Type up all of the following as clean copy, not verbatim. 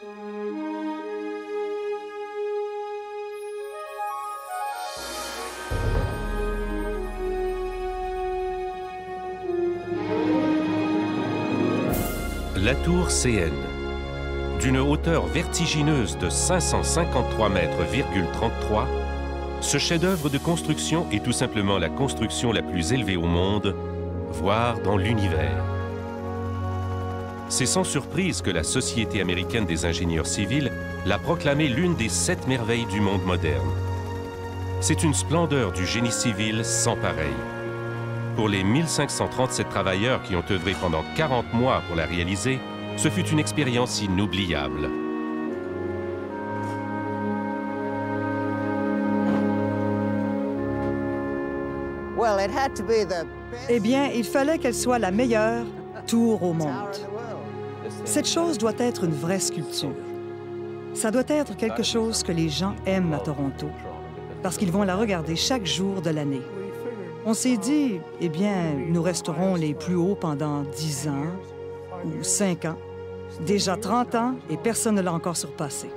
La tour CN. D'une hauteur vertigineuse de 553 mètres,33, ce chef-d'œuvre de construction est tout simplement la construction la plus élevée au monde, voire dans l'univers. C'est sans surprise que la Société américaine des ingénieurs civils l'a proclamée l'une des 7 merveilles du monde moderne. C'est une splendeur du génie civil sans pareil. Pour les 1537 travailleurs qui ont œuvré pendant 40 mois pour la réaliser, ce fut une expérience inoubliable. Eh bien, il fallait qu'elle soit la meilleure tour au monde. Cette chose doit être une vraie sculpture. Ça doit être quelque chose que les gens aiment à Toronto, parce qu'ils vont la regarder chaque jour de l'année. On s'est dit, eh bien, nous resterons les plus hauts pendant 10 ans ou 5 ans. Déjà 30 ans et personne ne l'a encore surpassé.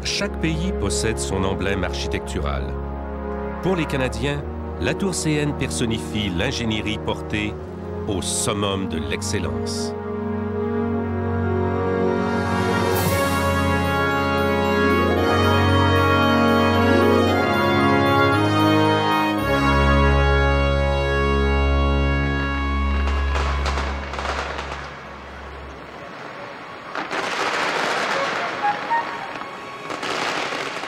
Chaque pays possède son emblème architectural. Pour les Canadiens, la tour CN personnifie l'ingénierie portée au summum de l'excellence.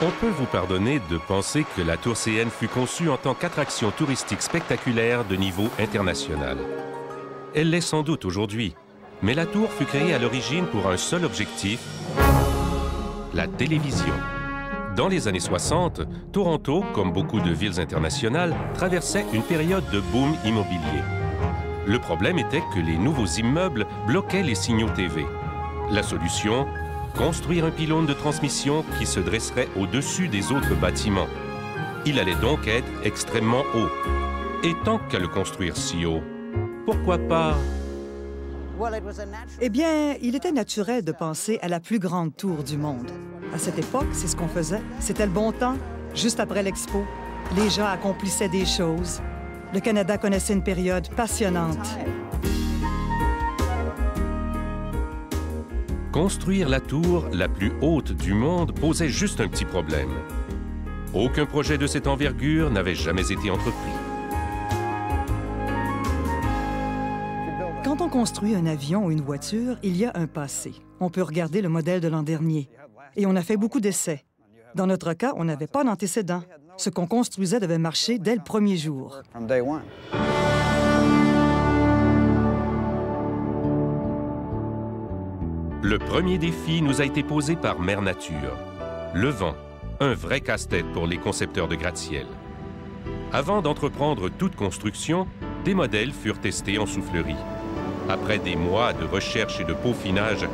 On peut vous pardonner de penser que la tour CN fut conçue en tant qu'attraction touristique spectaculaire de niveau international. Elle l'est sans doute aujourd'hui, mais la tour fut créée à l'origine pour un seul objectif, la télévision. Dans les années 60, Toronto, comme beaucoup de villes internationales, traversait une période de boom immobilier. Le problème était que les nouveaux immeubles bloquaient les signaux TV. La solution? Construire un pylône de transmission qui se dresserait au-dessus des autres bâtiments. Il allait donc être extrêmement haut. Et tant qu'à le construire si haut, pourquoi pas? Eh bien, il était naturel de penser à la plus grande tour du monde. À cette époque, c'est ce qu'on faisait. C'était le bon temps. Juste après l'Expo, les gens accomplissaient des choses. Le Canada connaissait une période passionnante. Construire la tour la plus haute du monde posait juste un petit problème. Aucun projet de cette envergure n'avait jamais été entrepris. Quand on construit un avion ou une voiture, il y a un passé. On peut regarder le modèle de l'an dernier. Et on a fait beaucoup d'essais. Dans notre cas, on n'avait pas d'antécédent. Ce qu'on construisait devait marcher dès le premier jour. Le premier défi nous a été posé par Mère Nature. Le vent, un vrai casse-tête pour les concepteurs de gratte-ciel. Avant d'entreprendre toute construction, des modèles furent testés en soufflerie. Après des mois de recherche et de peaufinage,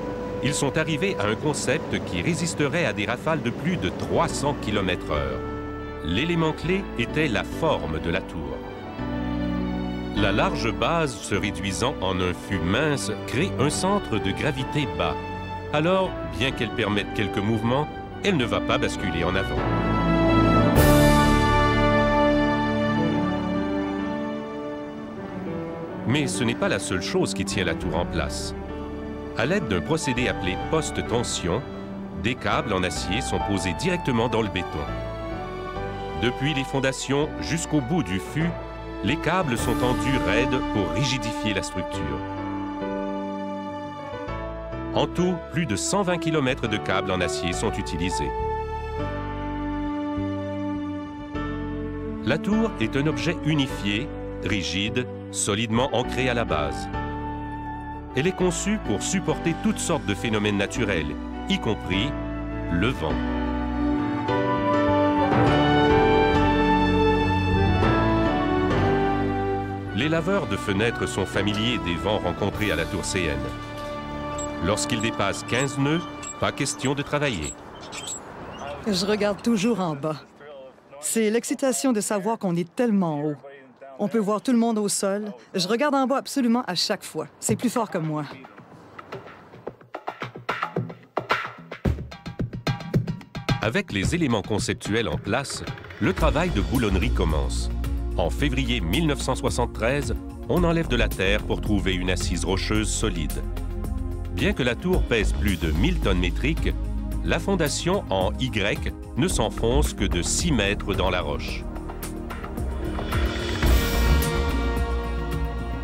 ils sont arrivés à un concept qui résisterait à des rafales de plus de 300 km/h. L'élément clé était la forme de la tour. La large base se réduisant en un fût mince crée un centre de gravité bas. Alors, bien qu'elle permette quelques mouvements, elle ne va pas basculer en avant. Mais ce n'est pas la seule chose qui tient la tour en place. À l'aide d'un procédé appelé post-tension, des câbles en acier sont posés directement dans le béton. Depuis les fondations jusqu'au bout du fût, les câbles sont tendus raides pour rigidifier la structure. En tout, plus de 120 km de câbles en acier sont utilisés. La tour est un objet unifié, rigide, solidement ancré à la base. Elle est conçue pour supporter toutes sortes de phénomènes naturels, y compris le vent. Les laveurs de fenêtres sont familiers des vents rencontrés à la tour CN. Lorsqu'ils dépassent 15 nœuds, pas question de travailler. Je regarde toujours en bas. C'est l'excitation de savoir qu'on est tellement haut. On peut voir tout le monde au sol. Je regarde en bas absolument à chaque fois. C'est plus fort que moi. Avec les éléments conceptuels en place, le travail de boulonnerie commence. En février 1973, on enlève de la terre pour trouver une assise rocheuse solide. Bien que la tour pèse plus de 1000 tonnes métriques, la fondation en Y ne s'enfonce que de 6 mètres dans la roche.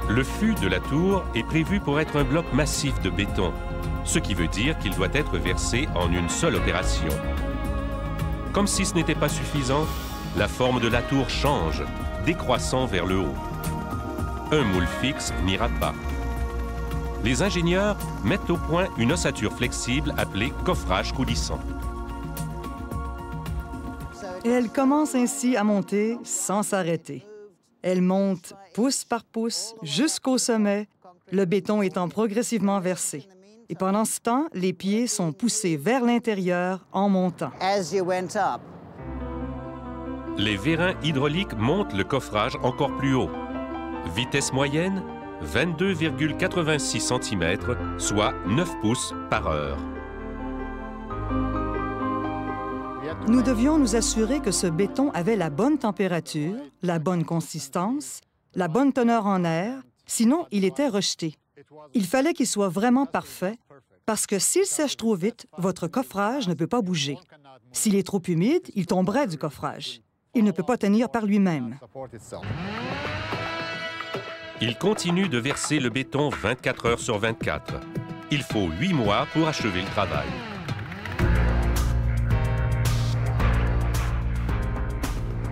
Le fût de la tour est prévu pour être un bloc massif de béton, ce qui veut dire qu'il doit être versé en une seule opération. Comme si ce n'était pas suffisant, la forme de la tour change, décroissant vers le haut. Un moule fixe n'ira pas. Les ingénieurs mettent au point une ossature flexible appelée coffrage coulissant. Et elle commence ainsi à monter sans s'arrêter. Elle monte pouce par pouce jusqu'au sommet, le béton étant progressivement versé. Et pendant ce temps, les pieds sont poussés vers l'intérieur en montant. Les vérins hydrauliques montent le coffrage encore plus haut. Vitesse moyenne, 22,86 cm, soit 9 pouces par heure. Nous devions nous assurer que ce béton avait la bonne température, la bonne consistance, la bonne teneur en air, sinon il était rejeté. Il fallait qu'il soit vraiment parfait, parce que s'il sèche trop vite, votre coffrage ne peut pas bouger. S'il est trop humide, il tomberait du coffrage. Il ne peut pas tenir par lui-même. Il continue de verser le béton 24 heures sur 24. Il faut 8 mois pour achever le travail.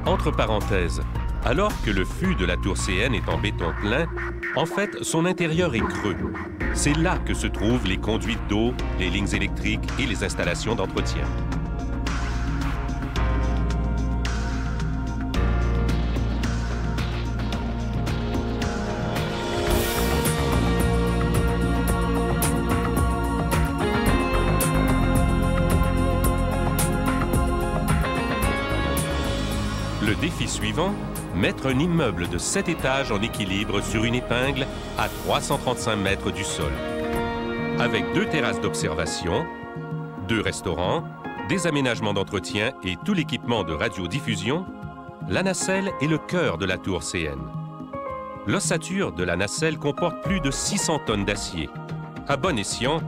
Entre parenthèses, alors que le fût de la tour CN est en béton plein, en fait, son intérieur est creux. C'est là que se trouvent les conduites d'eau, les lignes électriques et les installations d'entretien. Le défi suivant, mettre un immeuble de 7 étages en équilibre sur une épingle à 335 mètres du sol. Avec 2 terrasses d'observation, 2 restaurants, des aménagements d'entretien et tout l'équipement de radiodiffusion, la nacelle est le cœur de la tour CN. L'ossature de la nacelle comporte plus de 600 tonnes d'acier. À bon escient,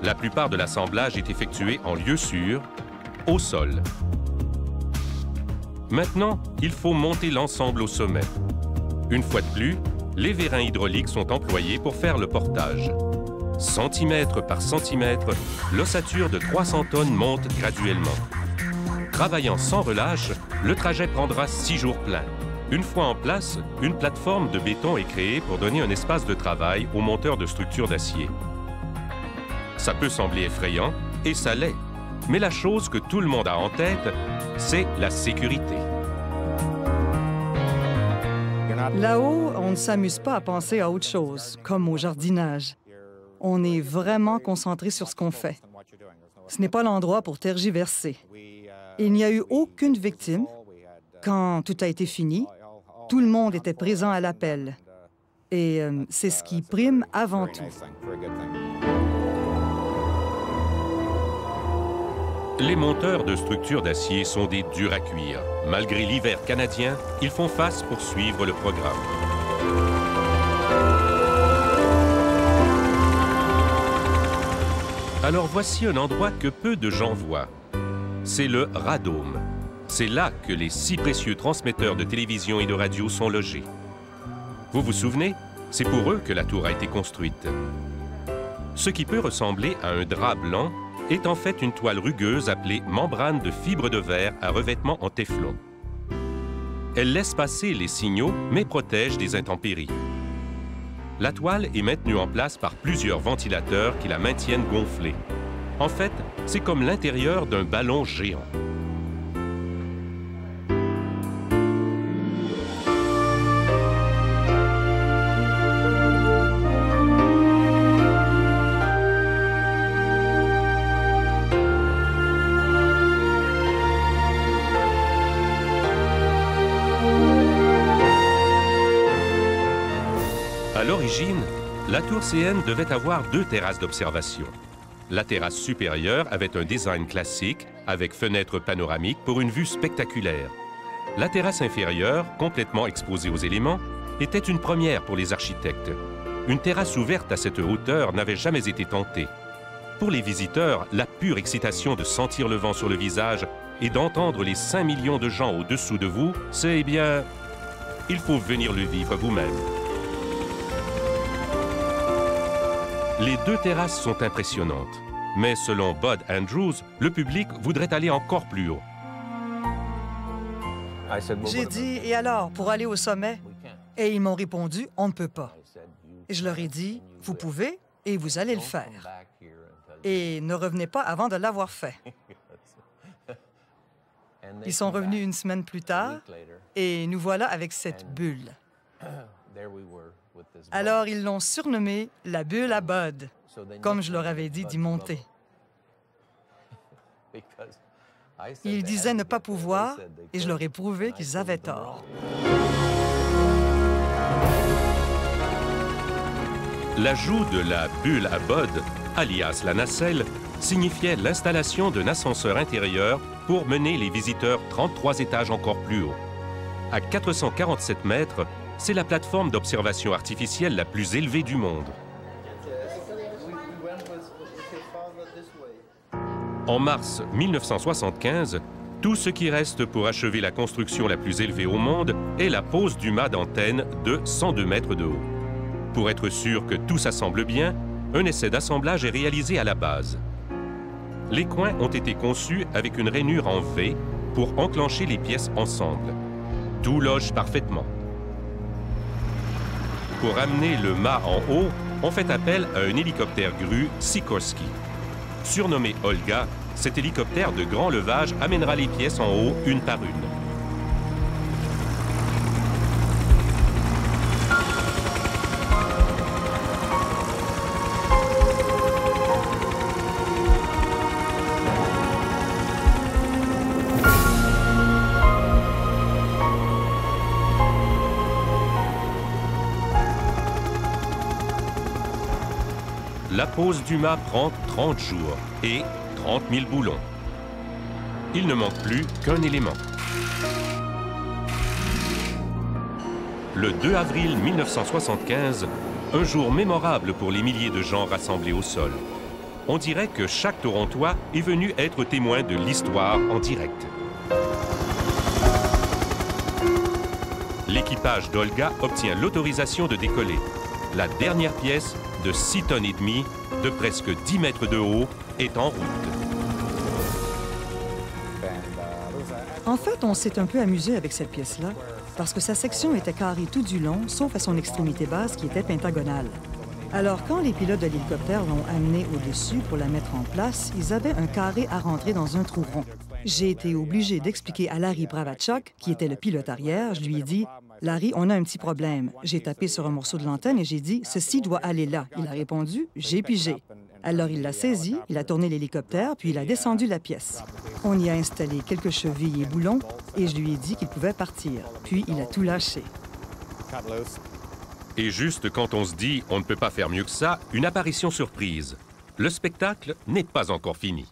la plupart de l'assemblage est effectué en lieu sûr, au sol. Maintenant, il faut monter l'ensemble au sommet. Une fois de plus, les vérins hydrauliques sont employés pour faire le portage. Centimètre par centimètre, l'ossature de 300 tonnes monte graduellement. Travaillant sans relâche, le trajet prendra 6 jours pleins. Une fois en place, une plateforme de béton est créée pour donner un espace de travail aux monteurs de structures d'acier. Ça peut sembler effrayant, et ça l'est. Mais la chose que tout le monde a en tête, c'est la sécurité. Là-haut, on ne s'amuse pas à penser à autre chose, comme au jardinage. On est vraiment concentré sur ce qu'on fait. Ce n'est pas l'endroit pour tergiverser. Il n'y a eu aucune victime. Quand tout a été fini, tout le monde était présent à l'appel. Et c'est ce qui prime avant tout. Les monteurs de structures d'acier sont des durs à cuire. Malgré l'hiver canadien, ils font face pour suivre le programme. Alors voici un endroit que peu de gens voient. C'est le radome. C'est là que les 6 précieux transmetteurs de télévision et de radio sont logés. Vous vous souvenez? C'est pour eux que la tour a été construite. Ce qui peut ressembler à un drap blanc est en fait une toile rugueuse appelée membrane de fibre de verre à revêtement en téflon. Elle laisse passer les signaux, mais protège des intempéries. La toile est maintenue en place par plusieurs ventilateurs qui la maintiennent gonflée. En fait, c'est comme l'intérieur d'un ballon géant. À l'origine, la tour CN devait avoir 2 terrasses d'observation. La terrasse supérieure avait un design classique, avec fenêtres panoramiques pour une vue spectaculaire. La terrasse inférieure, complètement exposée aux éléments, était une première pour les architectes. Une terrasse ouverte à cette hauteur n'avait jamais été tentée. Pour les visiteurs, la pure excitation de sentir le vent sur le visage et d'entendre les 5 millions de gens au-dessous de vous, c'est, eh bien, il faut venir le vivre vous-même. Les 2 terrasses sont impressionnantes, mais selon Bud Andrews, le public voudrait aller encore plus haut. J'ai dit, et alors, pour aller au sommet? Et ils m'ont répondu, on ne peut pas. Et je leur ai dit, vous pouvez et vous allez le faire. Et ne revenez pas avant de l'avoir fait. Ils sont revenus une semaine plus tard et nous voilà avec cette bulle. Alors, ils l'ont surnommée la bulle à Bud, comme je leur avais dit d'y monter. Ils disaient ne pas pouvoir et je leur ai prouvé qu'ils avaient tort. L'ajout de la bulle à Bud, alias la nacelle, signifiait l'installation d'un ascenseur intérieur pour mener les visiteurs 33 étages encore plus haut. À 447 mètres, c'est la plateforme d'observation artificielle la plus élevée du monde. En mars 1975, tout ce qui reste pour achever la construction la plus élevée au monde est la pose du mât d'antenne de 102 mètres de haut. Pour être sûr que tout s'assemble bien, un essai d'assemblage est réalisé à la base. Les coins ont été conçus avec une rainure en V pour enclencher les pièces ensemble. Tout loge parfaitement. Pour amener le mât en haut, on fait appel à un hélicoptère grue Sikorsky. Surnommé Olga, cet hélicoptère de grand levage amènera les pièces en haut une par une. La pose du mât prend 30 jours et 30 000 boulons. Il ne manque plus qu'un élément. Le 2 avril 1975, un jour mémorable pour les milliers de gens rassemblés au sol. On dirait que chaque Torontois est venu être témoin de l'histoire en direct. L'équipage d'Olga obtient l'autorisation de décoller. La dernière pièce, de 6 tonnes et demie, de presque 10 mètres de haut, est en route. En fait, on s'est un peu amusé avec cette pièce-là, parce que sa section était carrée tout du long, sauf à son extrémité basse qui était pentagonale. Alors, quand les pilotes de l'hélicoptère l'ont amenée au-dessus pour la mettre en place, ils avaient un carré à rentrer dans un trou rond. J'ai été obligée d'expliquer à Larry Bravachuk, qui était le pilote arrière, je lui ai dit « Larry, on a un petit problème. » J'ai tapé sur un morceau de l'antenne et j'ai dit « Ceci doit aller là. » Il a répondu « J'ai pigé. » Alors il l'a saisi, il a tourné l'hélicoptère, puis il a descendu la pièce. On y a installé quelques chevilles et boulons et je lui ai dit qu'il pouvait partir. Puis il a tout lâché. Et juste quand on se dit « on ne peut pas faire mieux que ça », une apparition surprise. Le spectacle n'est pas encore fini.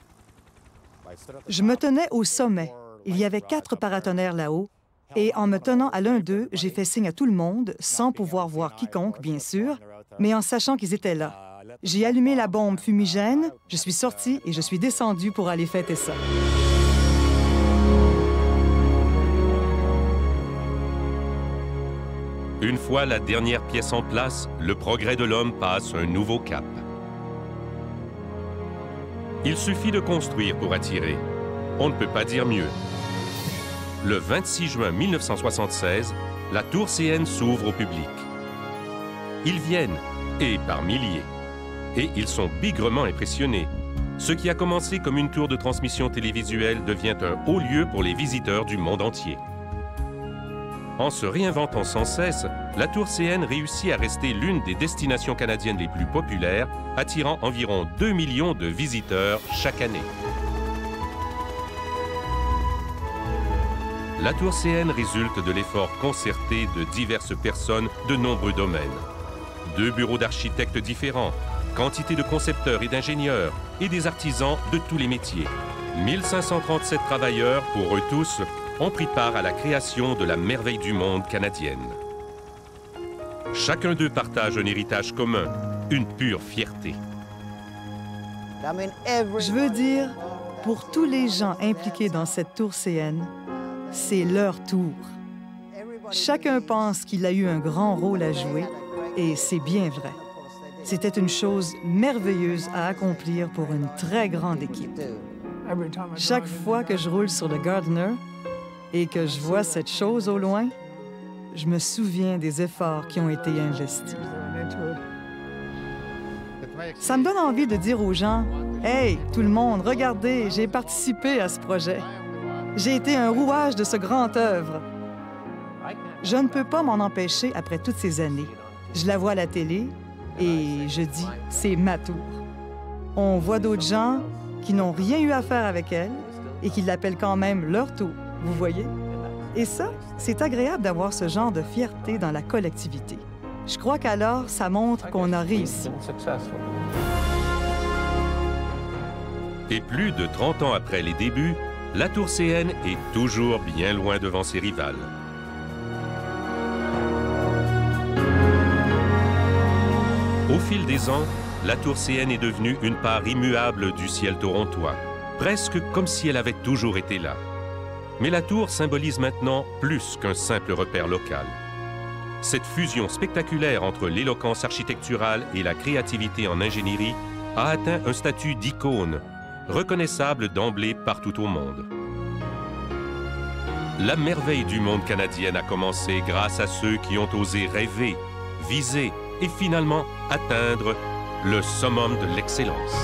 Je me tenais au sommet. Il y avait 4 paratonnerres là-haut. Et en me tenant à l'un d'eux, j'ai fait signe à tout le monde, sans pouvoir voir quiconque, bien sûr, mais en sachant qu'ils étaient là. J'ai allumé la bombe fumigène, je suis sortie et je suis descendue pour aller fêter ça. Une fois la dernière pièce en place, le progrès de l'homme passe un nouveau cap. Il suffit de construire pour attirer. On ne peut pas dire mieux. Le 26 juin 1976, la tour CN s'ouvre au public. Ils viennent, et par milliers. Et ils sont bigrement impressionnés. Ce qui a commencé comme une tour de transmission télévisuelle devient un haut lieu pour les visiteurs du monde entier. En se réinventant sans cesse, la tour CN réussit à rester l'une des destinations canadiennes les plus populaires, attirant environ 2 millions de visiteurs chaque année. La tour CN résulte de l'effort concerté de diverses personnes de nombreux domaines. 2 bureaux d'architectes différents, quantité de concepteurs et d'ingénieurs, et des artisans de tous les métiers. 1537 travailleurs, pour eux tous, ont pris part à la création de la merveille du monde canadienne. Chacun d'eux partage un héritage commun, une pure fierté. Je veux dire, pour tous les gens impliqués dans cette tour CN, c'est leur tour. Chacun pense qu'il a eu un grand rôle à jouer, et c'est bien vrai. C'était une chose merveilleuse à accomplir pour une très grande équipe. Chaque fois que je roule sur le Gardiner et que je vois cette chose au loin, je me souviens des efforts qui ont été investis. Ça me donne envie de dire aux gens, « Hey, tout le monde, regardez, j'ai participé à ce projet. J'ai été un rouage de ce grand œuvre. » Je ne peux pas m'en empêcher après toutes ces années. Je la vois à la télé et je dis, c'est ma tour. On voit d'autres gens qui n'ont rien eu à faire avec elle et qui l'appellent quand même leur tour, vous voyez? Et ça, c'est agréable d'avoir ce genre de fierté dans la collectivité. Je crois qu'alors, ça montre qu'on a réussi. Et plus de 30 ans après les débuts, la tour CN est toujours bien loin devant ses rivales. Au fil des ans, la tour CN est devenue une part immuable du ciel torontois, presque comme si elle avait toujours été là. Mais la tour symbolise maintenant plus qu'un simple repère local. Cette fusion spectaculaire entre l'éloquence architecturale et la créativité en ingénierie a atteint un statut d'icône, reconnaissable d'emblée partout au monde. La merveille du monde canadien a commencé grâce à ceux qui ont osé rêver, viser et finalement atteindre le summum de l'excellence.